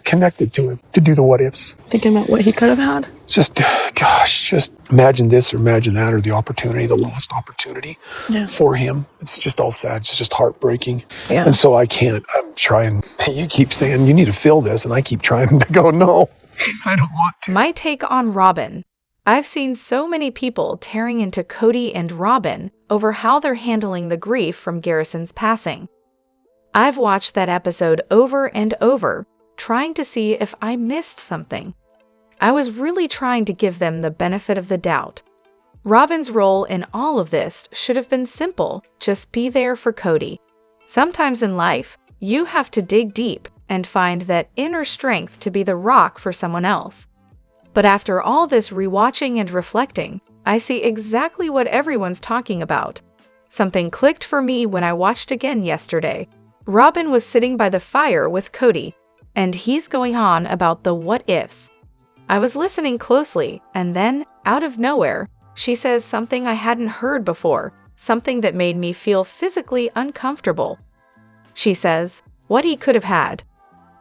connected to him to do the what ifs. Thinking about what he could have had? Just imagine this or imagine that, or the lost opportunity for him. It's just all sad. It's just heartbreaking. Yeah. And so I'm trying, you keep saying you need to feel this, and I keep trying to go, no, I don't want to. My take on Robyn. I've seen so many people tearing into Kody and Robyn over how they're handling the grief from Garrison's passing. I've watched that episode over and over, trying to see if I missed something. I was really trying to give them the benefit of the doubt. Robyn's role in all of this should have been simple, just be there for Kody. Sometimes in life, you have to dig deep and find that inner strength to be the rock for someone else. But after all this rewatching and reflecting, I see exactly what everyone's talking about. Something clicked for me when I watched again yesterday. Robyn was sitting by the fire with Kody, and he's going on about the what-ifs. I was listening closely, and then, out of nowhere, she says something I hadn't heard before, something that made me feel physically uncomfortable. She says, "What he could have had."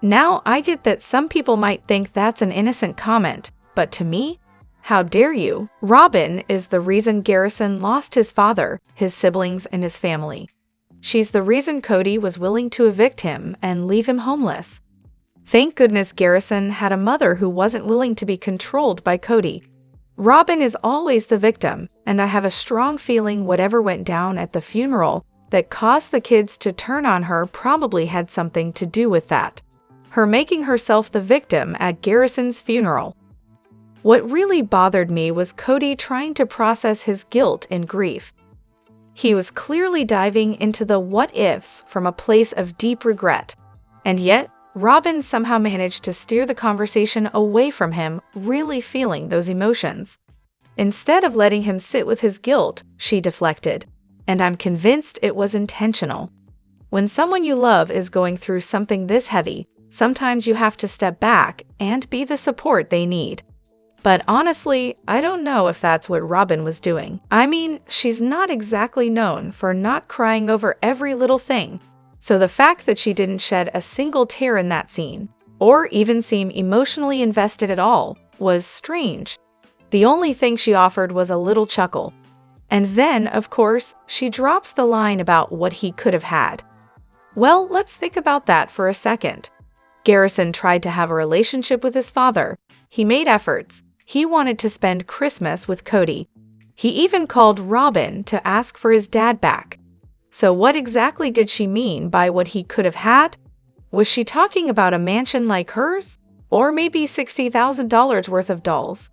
Now, I get that some people might think that's an innocent comment, but to me, how dare you? Robyn is the reason Garrison lost his father, his siblings, and his family. She's the reason Kody was willing to evict him and leave him homeless. Thank goodness Garrison had a mother who wasn't willing to be controlled by Kody. Robyn is always the victim, and I have a strong feeling whatever went down at the funeral that caused the kids to turn on her probably had something to do with that. Her making herself the victim at Garrison's funeral. What really bothered me was Kody trying to process his guilt and grief. He was clearly diving into the what-ifs from a place of deep regret, and yet Robyn somehow managed to steer the conversation away from him really feeling those emotions. Instead of letting him sit with his guilt, she deflected, and I'm convinced it was intentional. When someone you love is going through something this heavy, sometimes you have to step back and be the support they need. But honestly, I don't know if that's what Robyn was doing. I mean, she's not exactly known for not crying over every little thing. So the fact that she didn't shed a single tear in that scene, or even seem emotionally invested at all, was strange. The only thing she offered was a little chuckle. And then, of course, she drops the line about what he could have had. Well, let's think about that for a second. Garrison tried to have a relationship with his father. He made efforts. He wanted to spend Christmas with Kody. He even called Robyn to ask for his dad back. So what exactly did she mean by what he could have had? Was she talking about a mansion like hers? Or maybe $60,000 worth of dolls?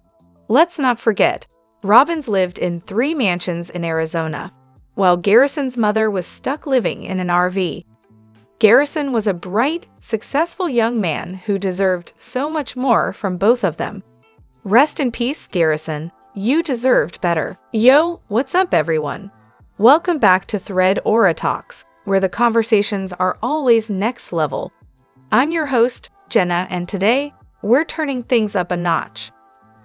Let's not forget, Robyn's lived in 3 mansions in Arizona, while Garrison's mother was stuck living in an RV. Garrison was a bright, successful young man who deserved so much more from both of them. Rest in peace, Garrison. You deserved better. Yo, what's up, everyone? Welcome back to ThreadoraTalks, where the conversations are always next level. I'm your host, Jenna, and today, we're turning things up a notch.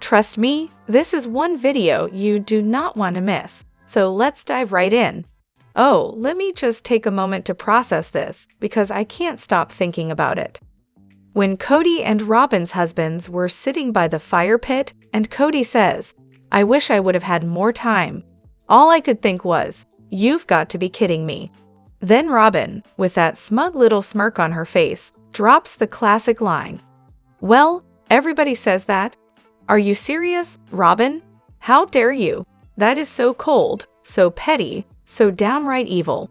Trust me, this is one video you do not want to miss, so let's dive right in. Oh, let me just take a moment to process this, because I can't stop thinking about it. When Kody and Robyn's husbands were sitting by the fire pit, and Kody says, "I wish I would have had more time," all I could think was, "You've got to be kidding me." Then Robyn, with that smug little smirk on her face, drops the classic line. "Well, everybody says that. Are you serious, Robyn? How dare you? That is so cold, so petty, so downright evil.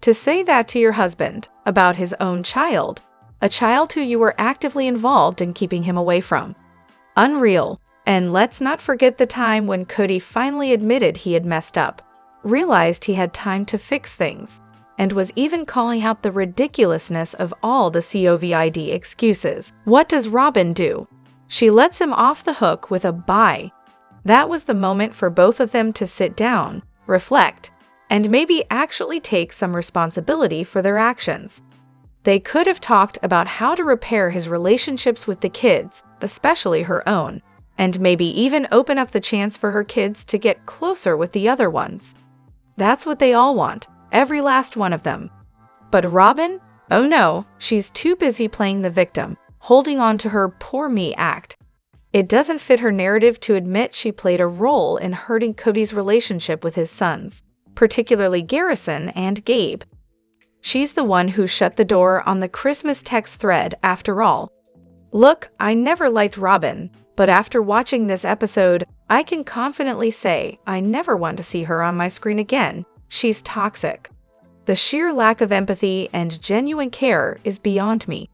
To say that to your husband about his own child, a child who you were actively involved in keeping him away from. Unreal. And let's not forget the time when Kody finally admitted he had messed up, realized he had time to fix things, and was even calling out the ridiculousness of all the COVID excuses. What does Robyn do? She lets him off the hook with a bye. That was the moment for both of them to sit down, reflect, and maybe actually take some responsibility for their actions. They could have talked about how to repair his relationships with the kids, especially her own, and maybe even open up the chance for her kids to get closer with the other ones. That's what they all want, every last one of them. But Robyn? Oh no, she's too busy playing the victim, holding on to her poor me act. It doesn't fit her narrative to admit she played a role in hurting Kody's relationship with his sons, particularly Garrison and Gabe. She's the one who shut the door on the Christmas text thread after all. Look, I never liked Robyn, but after watching this episode, I can confidently say I never want to see her on my screen again. She's toxic. The sheer lack of empathy and genuine care is beyond me.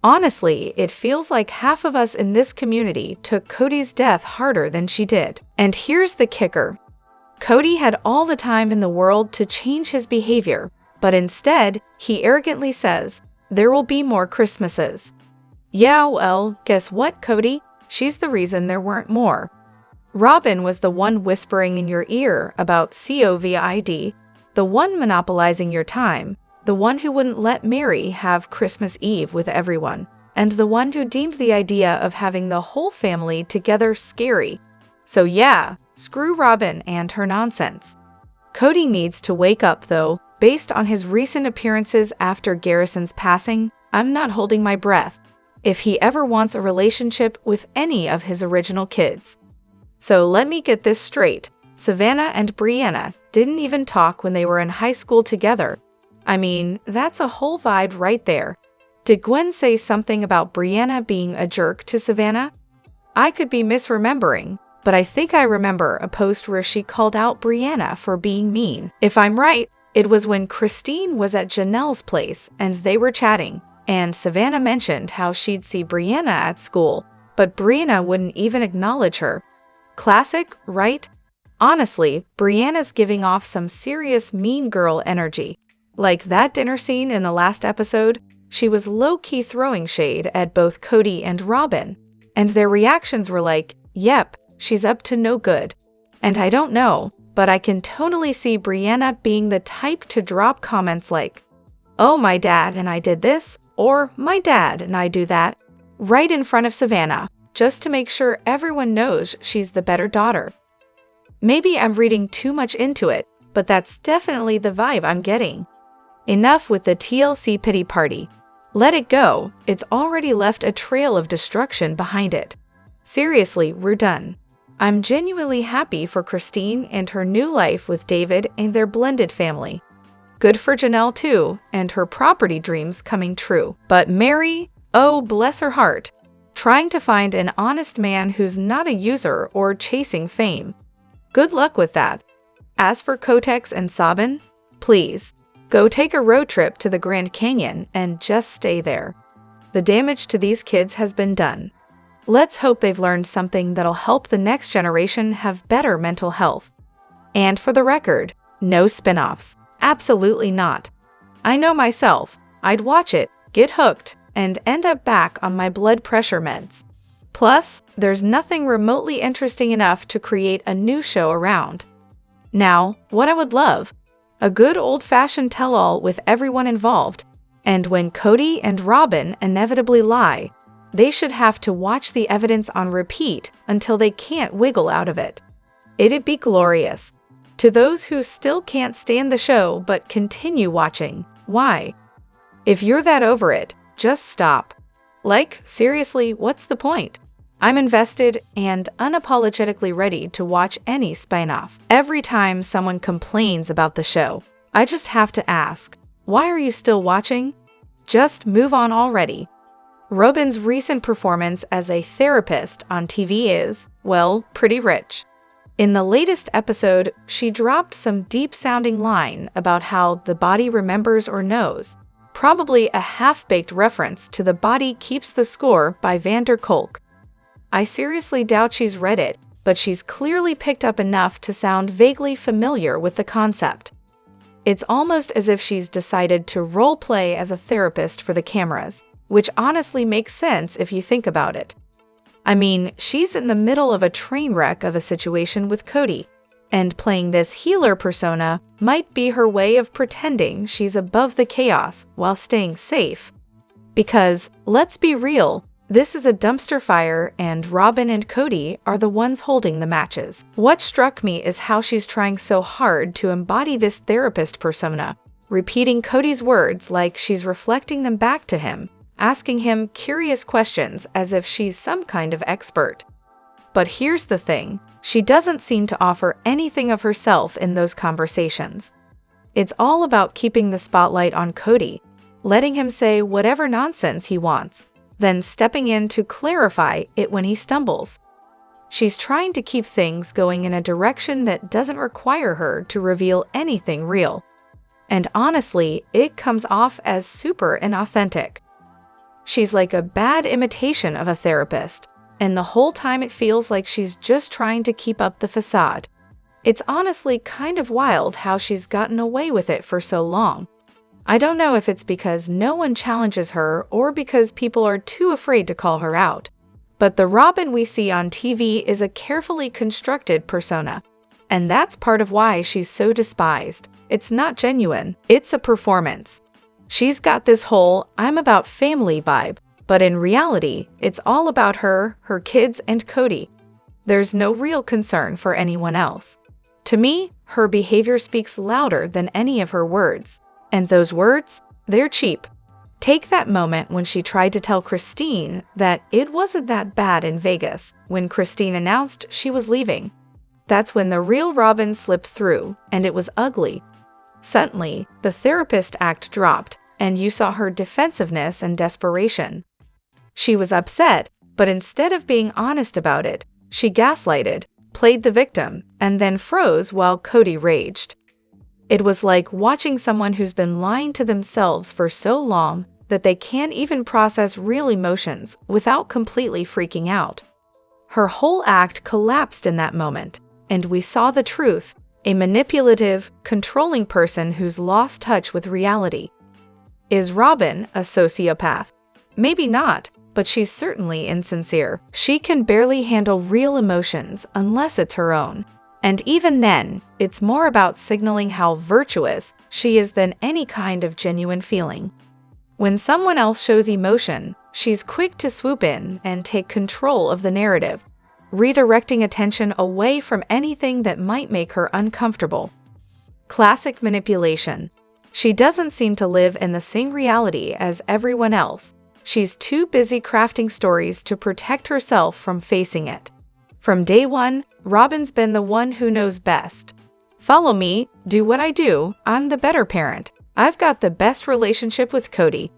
Honestly, it feels like half of us in this community took Kody's death harder than she did. And here's the kicker. Kody had all the time in the world to change his behavior, but instead, he arrogantly says, "There will be more Christmases." Yeah, well, guess what, Kody? She's the reason there weren't more. Robyn was the one whispering in your ear about COVID, the one monopolizing your time, the one who wouldn't let Mary have Christmas Eve with everyone, and the one who deemed the idea of having the whole family together scary. So yeah, screw Robyn and her nonsense. Kody needs to wake up though. Based on his recent appearances after Garrison's passing, I'm not holding my breath if he ever wants a relationship with any of his original kids. So let me get this straight. Savannah and Brianna didn't even talk when they were in high school together. I mean, that's a whole vibe right there. Did Gwen say something about Brianna being a jerk to Savannah? I could be misremembering, but I think I remember a post where she called out Brianna for being mean. If I'm right, it was when Christine was at Janelle's place and they were chatting, and Savannah mentioned how she'd see Brianna at school, but Brianna wouldn't even acknowledge her. Classic, right? Honestly, Brianna's giving off some serious mean girl energy. Like that dinner scene in the last episode, she was low-key throwing shade at both Kody and Robyn, and their reactions were like, yep, she's up to no good. And I don't know, but I can totally see Brianna being the type to drop comments like, "Oh, my dad and I did this," or "My dad and I do that," right in front of Savannah, just to make sure everyone knows she's the better daughter. Maybe I'm reading too much into it, but that's definitely the vibe I'm getting. Enough with the TLC pity party. Let it go, it's already left a trail of destruction behind it. Seriously, we're done. I'm genuinely happy for Christine and her new life with David and their blended family. Good for Janelle too, and her property dreams coming true. But Mary, oh bless her heart, trying to find an honest man who's not a user or chasing fame. Good luck with that. As for Kotex and Sabin, please, go take a road trip to the Grand Canyon and just stay there. The damage to these kids has been done. Let's hope they've learned something that'll help the next generation have better mental health. And for the record, no spin-offs. Absolutely not. I know myself, I'd watch it, get hooked, and end up back on my blood pressure meds. Plus, there's nothing remotely interesting enough to create a new show around. Now, what I would love, a good old-fashioned tell-all with everyone involved, and when Kody and Robyn inevitably lie, they should have to watch the evidence on repeat until they can't wiggle out of it. It'd be glorious. To those who still can't stand the show but continue watching, why? If you're that over it, just stop. Like, seriously, what's the point? I'm invested and unapologetically ready to watch any spin-off. Every time someone complains about the show, I just have to ask, why are you still watching? Just move on already. Robyn's recent performance as a therapist on TV is, well, pretty rich. In the latest episode, she dropped some deep-sounding line about how the body remembers or knows, probably a half-baked reference to The Body Keeps the Score by Van der Kolk. I seriously doubt she's read it, but she's clearly picked up enough to sound vaguely familiar with the concept. It's almost as if she's decided to role-play as a therapist for the cameras, which honestly makes sense if you think about it. I mean, she's in the middle of a train wreck of a situation with Kody, and playing this healer persona might be her way of pretending she's above the chaos while staying safe. Because, let's be real, this is a dumpster fire and Robyn and Kody are the ones holding the matches. What struck me is how she's trying so hard to embody this therapist persona, repeating Kody's words like she's reflecting them back to him, asking him curious questions as if she's some kind of expert. But here's the thing, she doesn't seem to offer anything of herself in those conversations. It's all about keeping the spotlight on Kody, letting him say whatever nonsense he wants, then stepping in to clarify it when he stumbles. She's trying to keep things going in a direction that doesn't require her to reveal anything real. And honestly, it comes off as super inauthentic. She's like a bad imitation of a therapist, and the whole time it feels like she's just trying to keep up the facade. It's honestly kind of wild how she's gotten away with it for so long. I don't know if it's because no one challenges her or because people are too afraid to call her out. But the Robyn we see on TV is a carefully constructed persona. And that's part of why she's so despised. It's not genuine, it's a performance. She's got this whole "I'm about family" vibe, but in reality, it's all about her kids, and Kody. There's no real concern for anyone else. To me, her behavior speaks louder than any of her words. And those words, they're cheap. Take that moment when she tried to tell Christine that it wasn't that bad in Vegas when Christine announced she was leaving. That's when the real Robyn slipped through, and it was ugly. Suddenly, the therapist act dropped, and you saw her defensiveness and desperation. She was upset, but instead of being honest about it, she gaslighted, played the victim, and then froze while Kody raged. It was like watching someone who's been lying to themselves for so long that they can't even process real emotions without completely freaking out. Her whole act collapsed in that moment, and we saw the truth, a manipulative, controlling person who's lost touch with reality. Is Robyn a sociopath? Maybe not, but she's certainly insincere. She can barely handle real emotions unless it's her own. And even then, it's more about signaling how virtuous she is than any kind of genuine feeling. When someone else shows emotion, she's quick to swoop in and take control of the narrative, redirecting attention away from anything that might make her uncomfortable. Classic manipulation. She doesn't seem to live in the same reality as everyone else. She's too busy crafting stories to protect herself from facing it. From day one, Robyn's been the one who knows best. Follow me, do what I do, I'm the better parent. I've got the best relationship with Kody.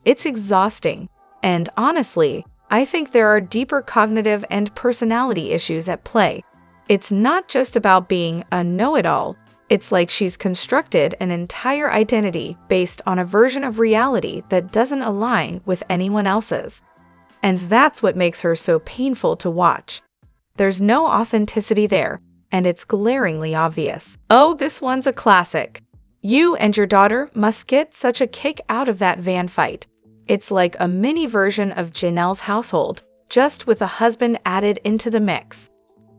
It's exhausting. And honestly, I think there are deeper cognitive and personality issues at play. It's not just about being a know-it-all. It's like she's constructed an entire identity based on a version of reality that doesn't align with anyone else's. And that's what makes her so painful to watch. There's no authenticity there, and it's glaringly obvious. Oh, this one's a classic. You and your daughter must get such a kick out of that van fight. It's like a mini version of Janelle's household, just with a husband added into the mix.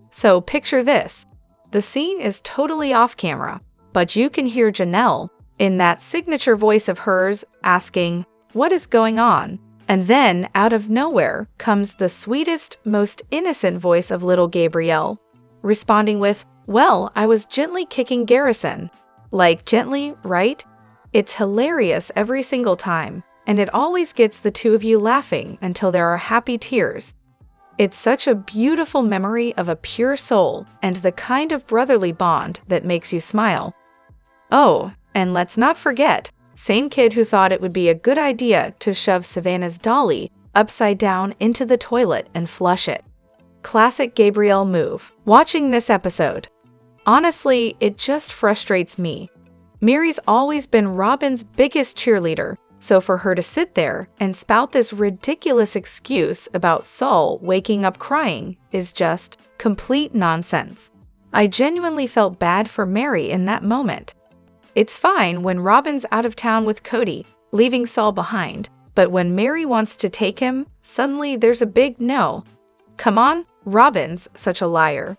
So picture this. The scene is totally off camera, but you can hear Janelle, in that signature voice of hers, asking, "What is going on?" And then, out of nowhere, comes the sweetest, most innocent voice of little Gabrielle, responding with, "Well, I was gently kicking Garrison." Like gently, right? It's hilarious every single time, and it always gets the two of you laughing until there are happy tears. It's such a beautiful memory of a pure soul and the kind of brotherly bond that makes you smile. Oh, and let's not forget, same kid who thought it would be a good idea to shove Savannah's dolly upside down into the toilet and flush it. Classic Gabrielle move. Watching this episode, honestly, it just frustrates me. Mary's always been Robyn's biggest cheerleader, so for her to sit there and spout this ridiculous excuse about Saul waking up crying is just complete nonsense. I genuinely felt bad for Mary in that moment. It's fine when Robyn's out of town with Kody, leaving Saul behind, but when Mary wants to take him, suddenly there's a big no. Come on, Robyn's such a liar.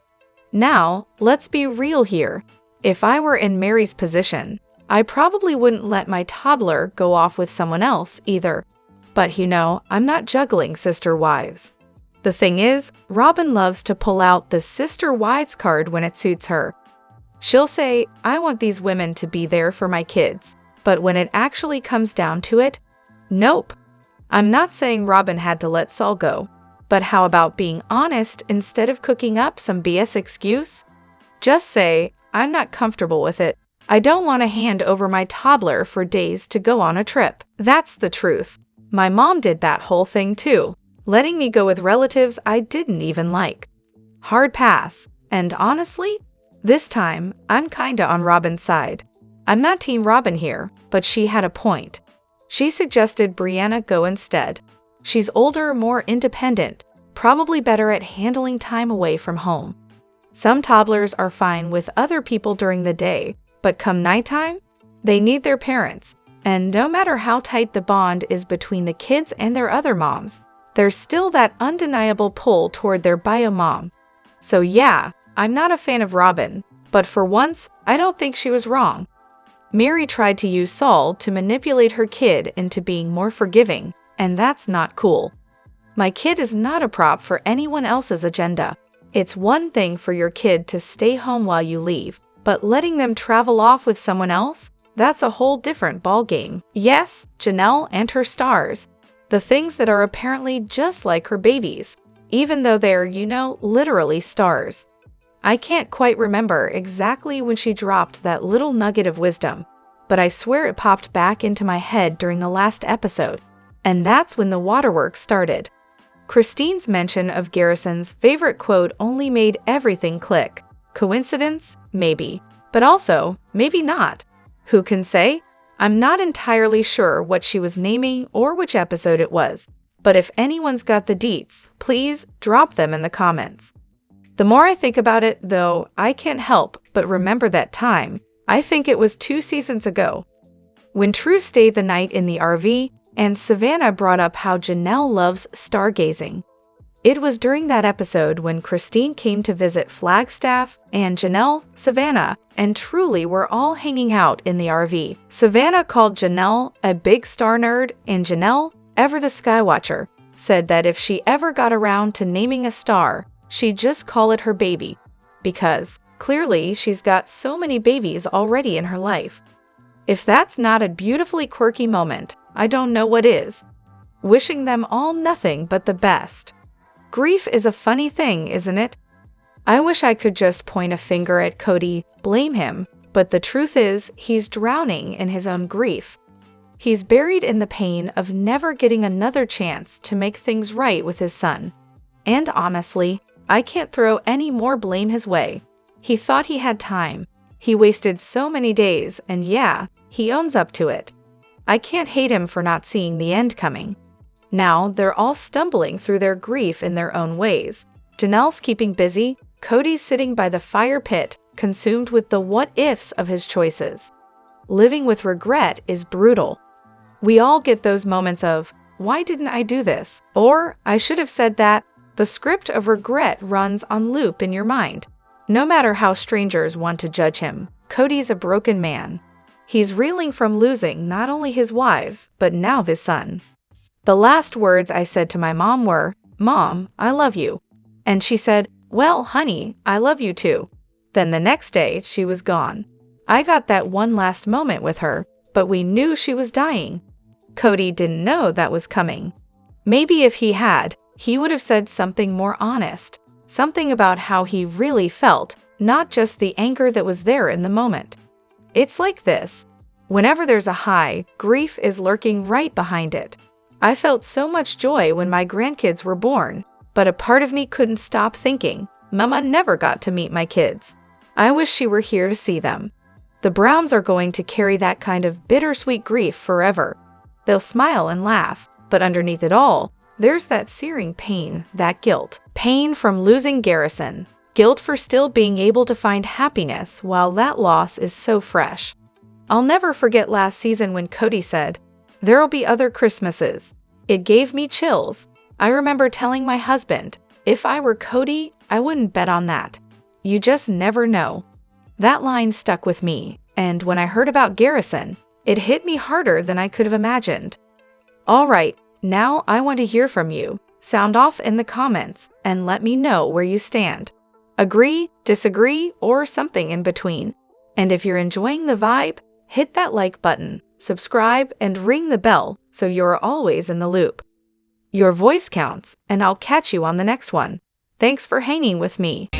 Now, let's be real here. If I were in Mary's position, I probably wouldn't let my toddler go off with someone else either. But I'm not juggling sister wives. The thing is, Robyn loves to pull out the sister wives card when it suits her. She'll say, "I want these women to be there for my kids," but when it actually comes down to it, nope. I'm not saying Robyn had to let Saul go, but how about being honest instead of cooking up some BS excuse? Just say, I'm not comfortable with it. I don't want to hand over my toddler for days to go on a trip. That's the truth. My mom did that whole thing too, letting me go with relatives I didn't even like. Hard pass. And honestly, this time, I'm kinda on Robyn's side. I'm not Team Robyn here, but she had a point. She suggested Brianna go instead. She's older, more independent, probably better at handling time away from home. Some toddlers are fine with other people during the day, but come nighttime, they need their parents. And no matter how tight the bond is between the kids and their other moms, there's still that undeniable pull toward their bio mom. So yeah, I'm not a fan of Robyn, but for once, I don't think she was wrong. Mary tried to use Saul to manipulate her kid into being more forgiving, and that's not cool. My kid is not a prop for anyone else's agenda. It's one thing for your kid to stay home while you leave, but letting them travel off with someone else? That's a whole different ballgame. Yes, Janelle and her stars. The things that are apparently just like her babies, even though they're, literally stars. I can't quite remember exactly when she dropped that little nugget of wisdom, but I swear it popped back into my head during the last episode, and that's when the waterworks started. Christine's mention of Garrison's favorite quote only made everything click. Coincidence? Maybe. But also, maybe not. Who can say? I'm not entirely sure what she was naming or which episode it was, but if anyone's got the deets, please drop them in the comments. The more I think about it, though, I can't help but remember that time. I think it was 2 seasons ago, when True stayed the night in the RV, and Savannah brought up how Janelle loves stargazing. It was during that episode when Christine came to visit Flagstaff, and Janelle, Savannah, and Truly were all hanging out in the RV. Savannah called Janelle a big star nerd, and Janelle, ever the Skywatcher, said that if she ever got around to naming a star, she'd just call it her baby, because clearly she's got so many babies already in her life. If that's not a beautifully quirky moment, I don't know what is. Wishing them all nothing but the best. Grief is a funny thing, isn't it? I wish I could just point a finger at Kody, blame him, but the truth is he's drowning in his own grief. He's buried in the pain of never getting another chance to make things right with his son. And honestly, I can't throw any more blame his way. He thought he had time. He wasted so many days, and yeah, he owns up to it. I can't hate him for not seeing the end coming. Now, they're all stumbling through their grief in their own ways. Janelle's keeping busy, Kody's sitting by the fire pit, consumed with the what-ifs of his choices. Living with regret is brutal. We all get those moments of, why didn't I do this? Or, I should have said that. The script of regret runs on loop in your mind. No matter how strangers want to judge him, Kody's a broken man. He's reeling from losing not only his wives, but now his son. The last words I said to my mom were, "Mom, I love you." And she said, "Well, honey, I love you too." Then the next day, she was gone. I got that one last moment with her, but we knew she was dying. Kody didn't know that was coming. Maybe if he had, he would have said something more honest, something about how he really felt, not just the anger that was there in the moment. It's like this. Whenever there's a high, grief is lurking right behind it. I felt so much joy when my grandkids were born, but a part of me couldn't stop thinking, Mama never got to meet my kids. I wish she were here to see them. The Browns are going to carry that kind of bittersweet grief forever. They'll smile and laugh, but underneath it all, there's that searing pain, that guilt. Pain from losing Garrison. Guilt for still being able to find happiness while that loss is so fresh. I'll never forget last season when Kody said, "There'll be other Christmases." It gave me chills. I remember telling my husband, if I were Kody, I wouldn't bet on that. You just never know. That line stuck with me, and when I heard about Garrison, it hit me harder than I could have imagined. All right, now I want to hear from you. Sound off in the comments and let me know where you stand. Agree, disagree, or something in between. And if you're enjoying the vibe, hit that like button, subscribe, and ring the bell so you're always in the loop. Your voice counts, and I'll catch you on the next one. Thanks for hanging with me.